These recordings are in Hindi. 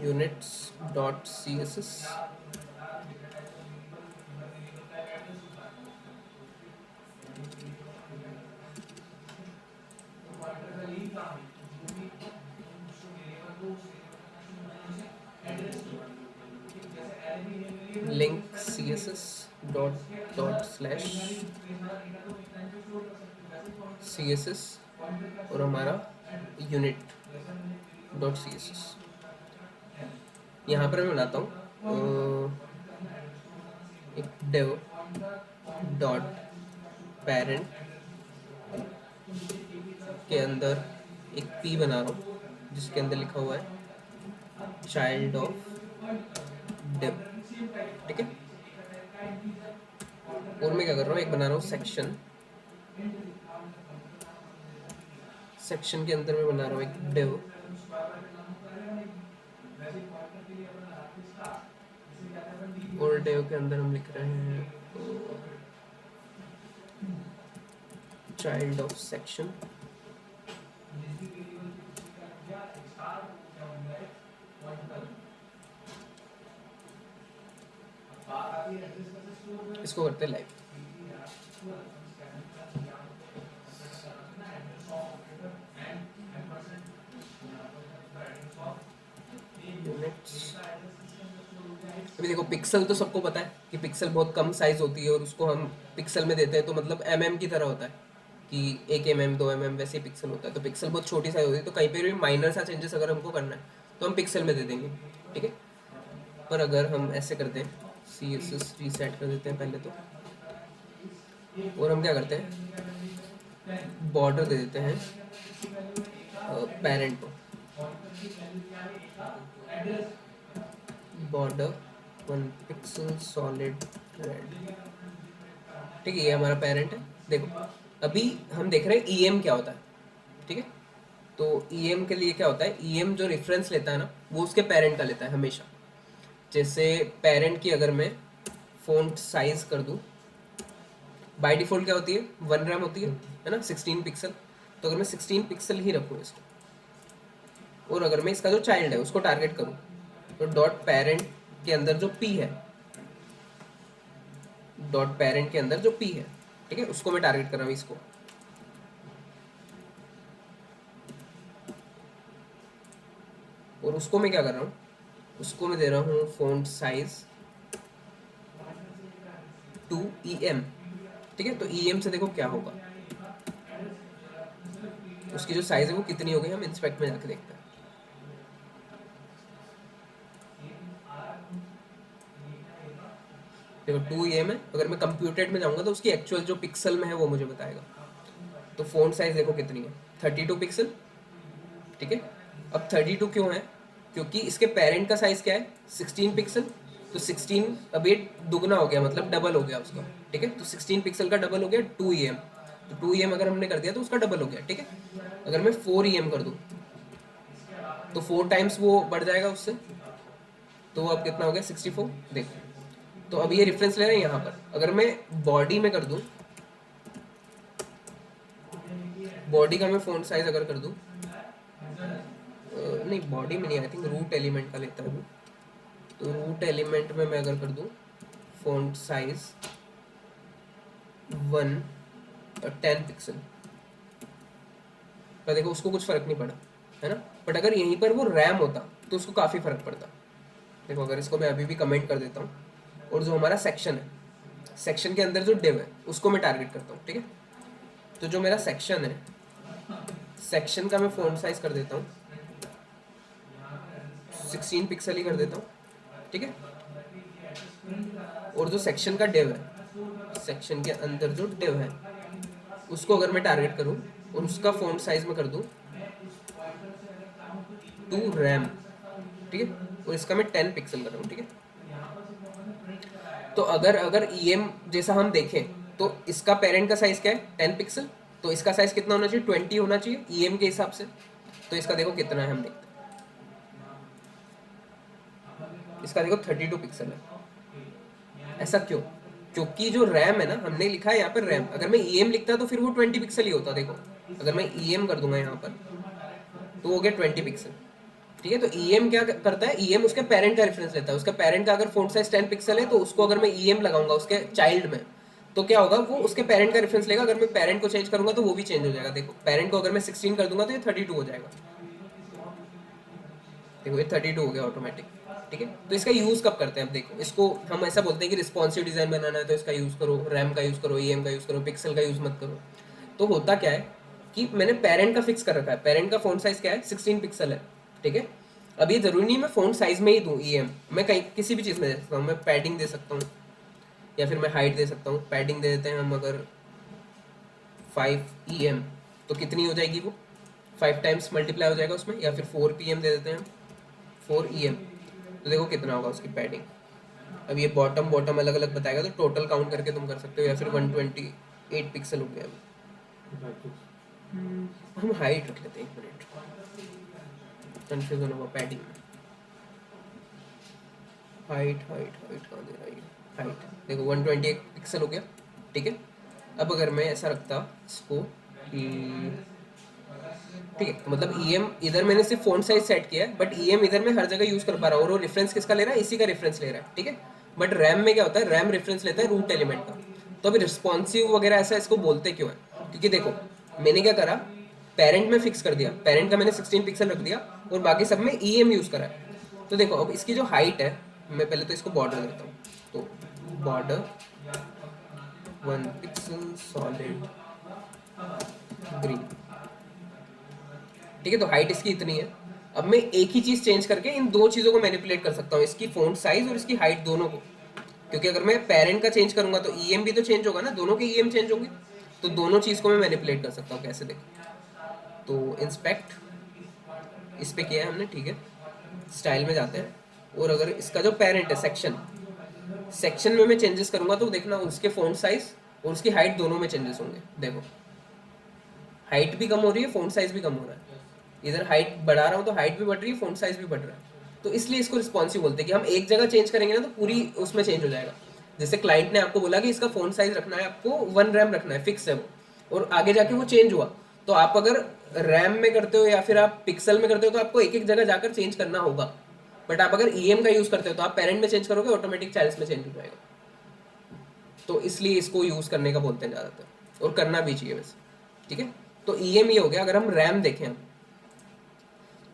units dot css link css dot slash css और हमारा unit dot C S S. यहाँ पर मैं बनाता हूँ एक dev डॉट पेरेंट के अंदर एक p बना रहा हूँ जिसके अंदर लिखा हुआ है चाइल्ड ऑफ dev, ठीक है। और मैं क्या कर रहा हूँ, एक बना रहा हूँ सेक्शन, सेक्शन के अंदर मैं बना रहा हूँ एक dev और dev के अंदर हम लिख रहे हैं चाइल्ड ऑफ सेक्शन। इसको करते हैं लाइव। अभी देखो पिक्सल तो सबको पता है कि पिक्सल बहुत कम साइज होती है और उसको हम पिक्सल में देते हैं तो मतलब की तरह होता है कि 1 2 वैसे ही पिक्सल होता है। तो पिक्सल बहुत छोटी साइज होती है, तो कहीं पे भी माइनर सा चेंजेस अगर हमको करना है तो हम पिक्सल में दे देंगे, ठीक है। पर अगर हम ऐसे करते हैं सी एस एस रीसेट कर देते हैं पहले तो, और हम क्या करते हैं बॉर्डर दे देते हैं पेरेंट को, बॉर्डर 1 पिक्सल सॉलिड रेड, ठीक है। ये हमारा पेरेंट है। देखो अभी हम देख रहे हैं EM क्या होता है, ठीक है। तो EM के लिए क्या होता है, EM जो रेफरेंस लेता है ना वो उसके पेरेंट का लेता है हमेशा। जैसे पेरेंट की अगर मैं फ़ॉन्ट साइज कर दूं, बाय डिफ़ॉल्ट क्या होती है 1 रैम होती है ना 16 पिक्सल। तो अगर मैं 16 पिक्सल ही रखूँ इसको, और अगर मैं इसका जो चाइल्ड है उसको टारगेट करूँ तो डॉट पेरेंट के अंदर जो P है, डॉट पेरेंट के अंदर जो P है, ठीक है, उसको मैं टारगेट कर रहा हूँ इसको। और उसको मैं क्या कर रहा हूँ, उसको मैं दे रहा हूँ फ़ॉन्ट साइज 2 EM, ठीक है। तो EM से देखो क्या होगा, उसकी जो साइज है वो कितनी हो गई, हम इंस्पेक्ट में जाके देखते हैं। देखो 2 EM है, अगर मैं कंप्यूटेड में जाऊंगा तो उसकी एक्चुअल जो पिक्सल में है वो मुझे बताएगा। तो फ़ॉन्ट साइज देखो कितनी है 32 पिक्सल, ठीक है। अब 32 क्यों है, क्योंकि इसके पेरेंट का साइज क्या है 16 पिक्सल। तो 16 अब ये दुगना हो गया, मतलब डबल हो गया उसका, ठीक है। तो 16 पिक्सल का डबल हो गया 2 EM। तो 2 EM अगर हमने कर दिया तो उसका डबल हो गया, ठीक है। अगर मैं 4 EM कर दूँ तो 4 टाइम्स वो बढ़ जाएगा उससे, तो अब कितना हो गया 64। देखो तो अब ये रेफरेंस ले रहे हैं यहाँ पर। अगर मैं बॉडी में कर दूँ, बॉडी का मैं फ़ॉन्ट साइज अगर कर दूँ, नहीं बॉडी में नहीं, आई थिंक रूट एलिमेंट का लेता है वो। तो रूट एलिमेंट में मैं अगर कर दूँ फ़ॉन्ट साइज 10 पिक्सल, पर देखो उसको कुछ फ़र्क नहीं पड़ा, है ना। बट अगर यहीं पर वो रैम होता तो उसको काफ़ी फ़र्क पड़ता। देखो अगर इसको मैं अभी भी कमेंट कर देता हूँ, और जो हमारा सेक्शन है, सेक्शन के अंदर जो डिव है उसको मैं टारगेट करता हूँ, ठीक है। तो जो मेरा सेक्शन है, सेक्शन का मैं फ़ॉन्ट साइज कर देता हूँ 16 पिक्सल ही कर देता हूँ, ठीक है। और जो सेक्शन का डिव है, सेक्शन के अंदर जो डिव है उसको अगर मैं टारगेट करूँ और उसका फ़ॉन्ट साइज में कर दूँ 2 रैम, ठीक है। और इसका मैं 10 पिक्सल कर रहा हूँ, ठीक है। तो अगर अगर EM जैसा हम देखें तो इसका पेरेंट का साइज क्या है 10 पिक्सल, तो इसका साइज कितना होना चाहिए 20 होना चाहिए EM के हिसाब से। तो इसका देखो कितना है, हम देखते हैं। इसका देखो 32 पिक्सल है। ऐसा क्यों, क्योंकि जो रैम है ना, हमने लिखा है यहाँ पर रैम, अगर मैं EM लिखता तो फिर वो 20 पिक्सल ही होता। देखो अगर मैं EM कर दूंगा यहाँ पर तो हो गया 20 पिक्सल, ठीक है। तो ईएम क्या करता है, ईएम उसके पेरेंट का रेफरेंस लेता है, उसका पेरेंट का अगर फ़ॉन्ट साइज 10 पिक्सल है तो उसको अगर मैं ईएम लगाऊंगा उसके चाइल्ड में, तो क्या होगा, वो उसके पेरेंट का रेफरेंस लेगा। अगर मैं पेरेंट को चेंज करूंगा तो वो भी चेंज हो जाएगा। देखो पेरेंट को अगर मैं 16 कर दूंगा तो ये 32 हो जाएगा। देखो ये 32 हो गया ऑटोमेटिक। ठीक है। तो इसका यूज़ कब करते हैं, अब देखो इसको हम ऐसा बोलते हैं कि रिस्पॉन्सिव डिज़ाइन बनाना है तो इसका यूज़ करो, रैम का यूज़ करो, ईएम का यूज़ करो, पिक्सल का यूज़ मत करो। तो होता क्या है कि मैंने पेरेंट का फिक्स कर रखा है, पेरेंट का फ़ॉन्ट साइज़ क्या है, 16 पिक्सल है। ठीक है। अब ये ज़रूरी नहीं मैं फ़ॉन्ट साइज़ में ही दूँ ईएम, मैं कहीं किसी भी चीज़ में दे सकता हूँ। मैं पैडिंग दे सकता हूँ या फिर मैं हाइट दे सकता हूँ। पैडिंग दे देते हैं हम अगर 5 EM, तो कितनी हो जाएगी वो, 5 टाइम्स मल्टीप्लाई हो जाएगा उसमें। या फिर 4 PM दे देते हैं हम, 4 EM, तो देखो कितना होगा उसकी पैडिंग। अब ये बॉटम बॉटम अलग अलग बताएगा, तो टोटल काउंट करके तुम कर सकते हो। या फिर 128 पिक्सल हो गया अभी। हम हाइट रख लेते हैं, 1 मिनट, कन्फ्यूजन होगा पैडिंग में। हाइट हाइट हाइट कहाँ दे रहा है ये, हाइट देखो 128 पिक्सल हो गया। ठीक है। अब अगर मैं ऐसा रखता इसको कि, ठीक है, तो मतलब ईएम इधर मैंने सिर्फ फ़ॉन्ट साइज सेट किया है, बट ईएम इधर मैं हर जगह यूज़ कर पा रहा हूँ। और वो रेफरेंस किसका ले रहा है, इसी का रेफरेंस ले रहा है। ठीक है। बट रैम में क्या होता है, रैम रेफरेंस लेता है रूट एलिमेंट का। तो अभी रिस्पॉन्सिव वगैरह ऐसा इसको बोलते क्यों है, क्योंकि देखो मैंने क्या करा, पेरेंट में फिक्स कर दिया, पेरेंट का मैंने 16 पिक्सल रख दिया और बाकी सब में ईएम यूज़ करा है। तो देखो अब इसकी जो हाइट है, मैं पहले तो इसको बॉर्डर देता हूँ। तो बॉर्डर 1 पिक्सल सॉलिड ग्रीन। ठीक है। तो हाइट इसकी इतनी है। अब मैं एक ही चीज़ चेंज करके इन दो चीज़ों को मैनिपुलेट कर सकता हूँ, इसकी फ़ॉन्ट साइज और इसकी हाइट दोनों को। क्योंकि अगर मैं पेरेंट का चेंज करूंगा तो ईएम भी तो चेंज होगा ना, दोनों के ईएम चेंज होंगे। तो दोनों चीज़ को मैं मैनिपुलेट कर सकता हूँ। कैसे, देखो, तो इंस्पेक्ट इस पे किया है हमने। ठीक है। स्टाइल में जाते हैं, और अगर इसका जो पेरेंट है सेक्शन, सेक्शन में मैं चेंजेस करूंगा तो देखना उसके फ़ॉन्ट साइज और उसकी हाइट दोनों में चेंजेस होंगे। देखो हाइट भी कम हो रही है, फ़ॉन्ट साइज भी कम हो रहा है। इधर हाइट बढ़ा रहा हूँ तो हाइट भी बढ़ रही है, फ़ॉन्ट साइज भी बढ़ रहा है। तो इसलिए इसको रिस्पॉन्सिव बोलते हैं कि हम एक जगह चेंज करेंगे ना तो पूरी उसमें चेंज हो जाएगा। जैसे क्लाइंट ने आपको बोला कि इसका फ़ॉन्ट साइज रखना है आपको 1 रैम रखना है, फिक्स है वो, और आगे जाके वो चेंज हुआ, तो आप अगर रैम में करते हो या फिर आप पिक्सल में करते हो तो आपको एक एक जगह जाकर चेंज करना होगा। बट आप अगर ईएम का यूज़ करते हो तो आप पेरेंट में चेंज करोगे, ऑटोमेटिक चाइल्ड्स में चेंज हो जाएगा। तो इसलिए इसको यूज़ करने का बोलते हैं ज़्यादातर, और करना भी चाहिए वैसे। ठीक है। तो ईएम ये हो गया। अगर हम रैम देखें, हम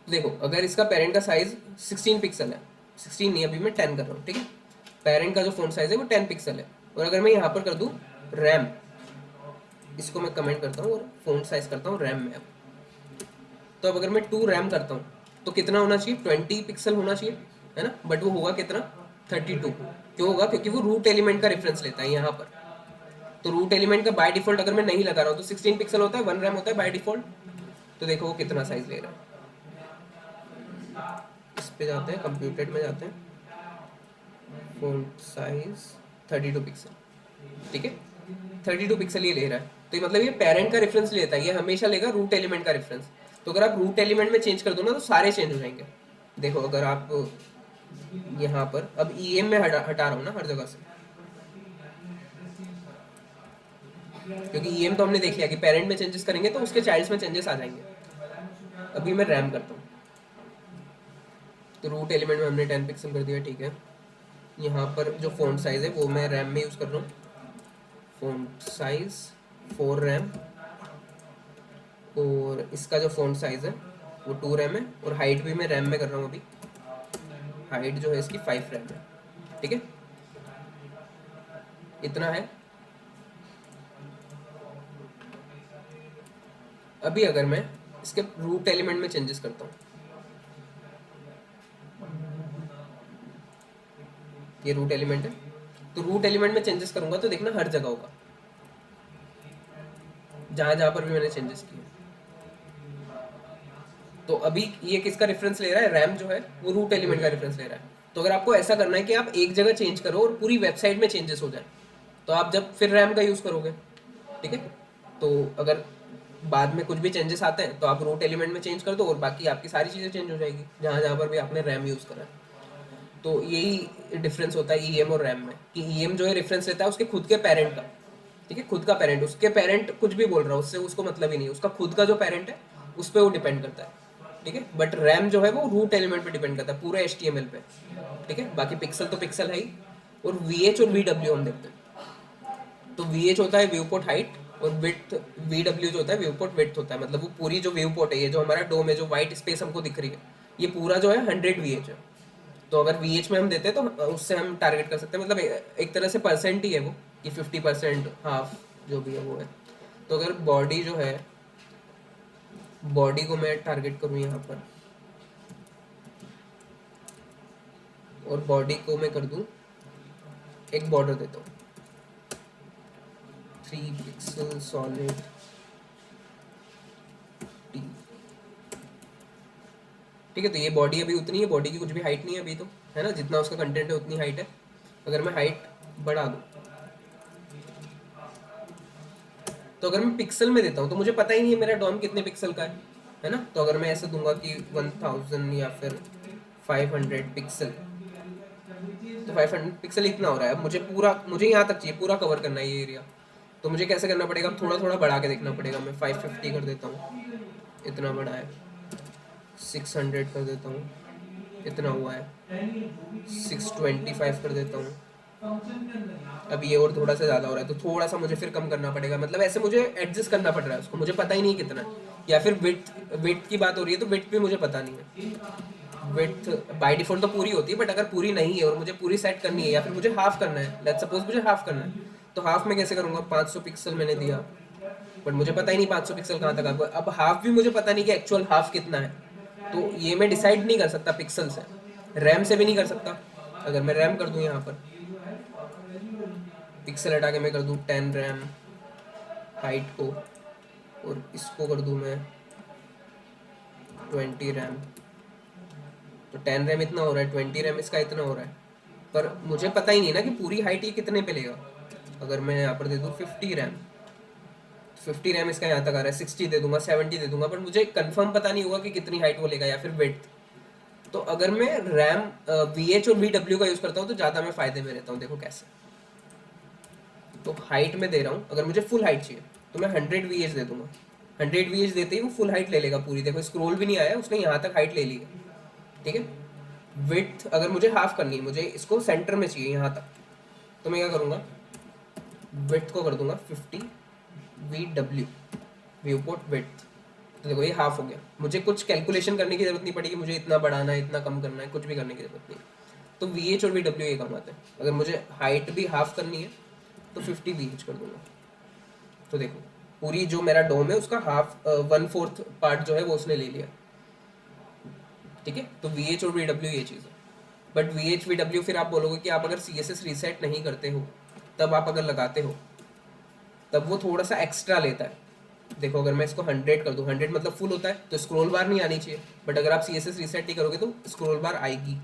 देखो अगर इसका पेरेंट का साइज 16 पिक्सल है, 16 नहीं, अभी मैं 10 कर रहा हूँ। ठीक है। पेरेंट का जो फ़ॉन्ट साइज है वो 10 पिक्सल है। और अगर मैं यहाँ पर कर दूँ रैम, इसको मैं कमेंट करता हूँ और फ़ॉन्ट साइज करता हूँ रैम में। अब तो अब अगर मैं 2 रैम करता हूँ तो कितना होना चाहिए, 20 पिक्सल होना चाहिए, है ना। बट वो होगा कितना, 32। क्यों होगा, क्योंकि वो रूट एलिमेंट का रेफरेंस लेता है यहाँ पर। तो रूट एलिमेंट का बाय डिफॉल्ट अगर मैं नहीं लगा रहा हूँ तो 16 पिक्सल होता है, 1 रैम होता है बाय डिफॉल्ट। तो देखो वो कितना साइज ले रहा है। इस पे जाते हैं, कंप्यूटेड में जाते हैं, फ़ॉन्ट साइज 32 पिक्सल। ठीक है। 32 पिक्सल ये ले रहा है। तो ये मतलब ये पेरेंट का रेफरेंस लेता है, ये हमेशा लेगा रूट एलिमेंट का रेफरेंस। तो अगर आप रूट एलिमेंट में चेंज कर दो ना तो सारे चेंज हो जाएंगे। देखो अगर आप यहाँ पर अब ईएम में हटा रहा हूँ ना हर जगह से, क्योंकि ईएम तो हमने देख लिया कि पेरेंट में चेंजेस करेंगे तो उसके चाइल्ड्स में चेंजेस आ जाएंगे। अभी मैं रैम करता हूँ, तो रूट एलिमेंट में हमने 10 पिक्सल कर दिया। ठीक है। यहाँ पर जो फ़ॉन्ट साइज़ है वो मैं रैम में यूज़ कर रहा हूँ, फ़ॉन्ट साइज़ 4 रैम। और इसका जो फ़ॉन्ट साइज़ है वो 2 रैम है, और हाइट भी मैं रैम में कर रहा हूँ अभी। हाइट जो है इसकी 5 रैम है। ठीक है। इतना है। अभी अगर मैं इसके रूट एलिमेंट में चेंजेस करता हूँ, ये रूट एलिमेंट है, तो रूट एलिमेंट में चेंजेस करूंगा तो देखना हर जगह होगा, जहां जहां पर भी मैंने चेंजेस किए। तो अभी ये किसका रेफरेंस ले रहा है, रैम जो है वो रूट एलिमेंट का रेफरेंस ले रहा है। तो अगर आपको ऐसा करना है कि आप एक जगह चेंज करो और पूरी वेबसाइट में चेंजेस हो जाए, तो आप जब फिर रैम का यूज़ करोगे। ठीक है। तो अगर बाद में कुछ भी चेंजेस आते हैं तो आप रूट एलिमेंट में चेंज कर दो और बाकी आपकी सारी चीज़ें चेंज हो जाएगी जहाँ जहाँ पर भी आपने रैम यूज़ करा है। तो यही डिफरेंस होता है ईएम और रैम में, कि ईएम जो है रेफरेंस लेता है उसके खुद के पेरेंट का। ठीक है। खुद का पेरेंट, उसके पेरेंट कुछ भी बोल रहा है उससे उसको मतलब ही नहीं, उसका खुद का जो पेरेंट है उस पर वो डिपेंड करता है। ठीक है, बट रैम जो है वो रूट एलिमेंट पे डिपेंड करता है पूरे HTML पे, ठीक है। बाकी पिक्सल तो पिक्सल है ही। और VH और VW हम देखते हैं। तो VH होता है व्यू पोर्ट हाइट, और विड्थ VW जो होता है व्यू पोर्ट विड्थ होता है। मतलब वो पूरी जो व्यू पोर्ट है, ये जो हमारा डोम है, जो वाइट स्पेस हमको दिख रही है, ये पूरा जो है 100 VH है। तो अगर VH में हम देते हैं तो उससे हम टारगेट कर सकते हैं। मतलब एक तरह से परसेंट ही है वो, कि 50%, हाफ जो भी है वो है। तो अगर बॉडी जो है, बॉडी को मैं टारगेट करूँ यहाँ पर, और बॉडी को मैं कर दूँ, एक बॉर्डर देता हूँ 3 पिक्सल सॉलिड टी, ठीक है। तो ये बॉडी अभी उतनी है, बॉडी की कुछ भी हाइट नहीं है अभी तो, है ना, जितना उसका कंटेंट है उतनी हाइट है। अगर मैं हाइट बढ़ा दूँ, तो अगर मैं पिक्सल में देता हूँ तो मुझे पता ही नहीं है मेरा डॉम कितने पिक्सल का है ना। तो अगर मैं ऐसे दूंगा कि 1000 या फिर 500 पिक्सल, तो 500 पिक्सल इतना हो रहा है। अब मुझे यहाँ तक चाहिए, पूरा कवर करना है ये एरिया। तो मुझे कैसे करना पड़ेगा, थोड़ा थोड़ा बढ़ा के देखना पड़ेगा। मैं 550 कर देता हूँ, इतना बड़ा है। 600 कर देता हूँ, इतना हुआ है। 625 कर देता हूँ, अब ये और थोड़ा सा ज़्यादा हो रहा है, तो थोड़ा सा मुझे फिर कम करना पड़ेगा। मतलब ऐसे मुझे एडजस्ट करना पड़ रहा है उसको, मुझे पता ही नहीं कितना है। या फिर विड्थ की बात हो रही है, तो विड्थ भी मुझे पता नहीं है। विड्थ बाय डिफॉल्ट तो पूरी होती है, बट अगर पूरी नहीं है और मुझे पूरी सेट करनी है, या फिर मुझे हाफ करना है, लेट्स सपोज मुझे हाफ करना है, तो हाफ में कैसे करूँगा, 500 पिक्सल मैंने दिया, बट मुझे पता ही नहीं 500 पिक्सल कहाँ तक आएगा। अब हाफ भी मुझे पता नहीं कि एक्चुअल हाफ कितना है, तो ये मैं डिसाइड नहीं कर सकता पिक्सल से, रैम से भी नहीं कर सकता। अगर मैं रैम कर दूँ यहाँ पर, पिक्सल हटा के मैं कर दूँ 10 रैम हाइट को, और इसको कर दूँ मैं 20 रैम, तो 10 रैम इतना हो रहा है, 20 रैम इसका इतना हो रहा है। पर मुझे पता ही नहीं ना कि पूरी हाइट ये कितने पे लेगा। अगर मैं यहाँ पर दे दूँ 50 रैम, 50 रैम इसका यहाँ तक आ रहा है, 60 दे दूंगा, 70 दे दूंगा, पर मुझे कंफर्म पता नहीं होगा कि कितनी हाइट वो लेगा या फिर वेट। तो अगर मैं रैम VH और VW का यूज़ करता हूँ तो ज़्यादा मैं फ़ायदे में रहता हूँ। देखो कैसे, तो हाइट में दे रहा हूँ, अगर मुझे फुल हाइट चाहिए तो मैं 100 VH दे दूंगा। 100 VH देते ही वो फुल हाइट ले लेगा पूरी। देखो स्क्रॉल भी नहीं आया, उसने यहाँ तक हाइट ले ली है, ठीक है। विड्थ अगर मुझे हाफ करनी है, मुझे इसको सेंटर में चाहिए यहाँ तक, तो मैं क्या करूँगा, विड्थ को कर दूंगा 50 VW, व्यू पोर्ट विड्थ। तो देखो ये हाफ हो गया, मुझे कुछ कैलकुलेशन करने की जरूरत नहीं पड़ेगी, मुझे इतना बढ़ाना है, इतना कम करना है, कुछ भी करने की जरूरत नहीं। तो VH और VW ये काम आते हैं। अगर मुझे हाइट भी हाफ करनी है तो 50 VH कर दूंगा। तो देखो पूरी जो मेरा डोम है उसका हाफ 1/4 पार्ट जो है वो उसने ले लिया, ठीक है। तो VH और VW ये चीज़ है। बट VH VW फिर आप बोलोगे कि आप अगर CSS रीसेट नहीं करते हो, तब आप अगर लगाते हो, तब वो थोड़ा सा एक्स्ट्रा लेता है। देखो अगर मैं इसको 100 कर दूँ, 100 मतलब फुल होता है, तो स्क्रॉल बार नहीं आनी चाहिए। बट अगर आप CSS रीसेट नहीं करोगे तो स्क्रॉल बार आएगी।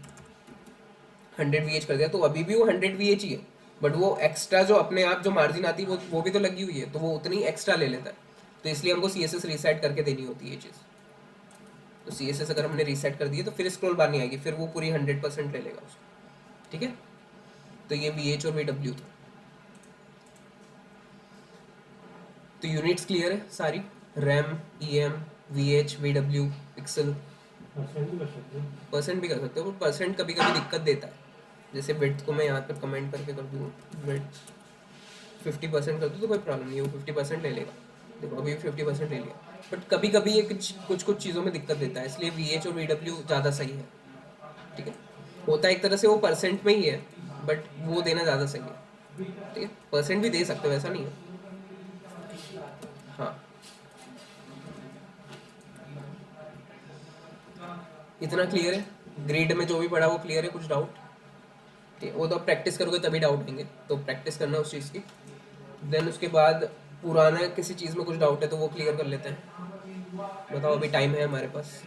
100 VH कर दिया तो अभी भी वो 100 VH ही है, बट वो एक्स्ट्रा जो अपने आप जो मार्जिन आती है वो भी तो लगी हुई है, तो वो उतनी एक्स्ट्रा ले लेता है। तो इसलिए हमको CSS रीसेट करके देनी होती है ये चीज़। तो CSS अगर हमने रीसेट कर दिए तो फिर स्क्रॉल बार नहीं आएगी, फिर वो पूरी 100% ले लेगा उसको, ठीक है। तो ये VH और VW था। तो यूनिट्स क्लियर है सारी, RAM, EM, VH, VW, pixel. Percent भी कर सकते हो, पर परसेंट कभी कभी दिक्कत देता है। जैसे विड्थ को मैं यहाँ पर कमेंट करके कर दूँ, विड्थ 50% कर दूँ तो कोई प्रॉब्लम नहीं है, वो 50% ले लेगा। देखो अभी 50% ले लिया, बट कभी कभी ये कुछ चीज़ों में दिक्कत देता है, इसलिए VH और VW ज़्यादा सही है, ठीक है। होता है एक तरह से वो परसेंट में ही है, बट वो देना ज़्यादा सही है, ठीक है। परसेंट भी दे सकते हो, ऐसा नहीं है। हाँ, इतना क्लियर है, ग्रिड में जो भी पढ़ा वो क्लियर है, कुछ डाउट? ठीक है, वो तो प्रैक्टिस करोगे तभी डाउट आएंगे, तो प्रैक्टिस करना उस चीज़ की। देन उसके बाद पुराना किसी चीज़ में कुछ डाउट है तो वो क्लियर कर लेते हैं। बताओ, अभी टाइम है हमारे पास।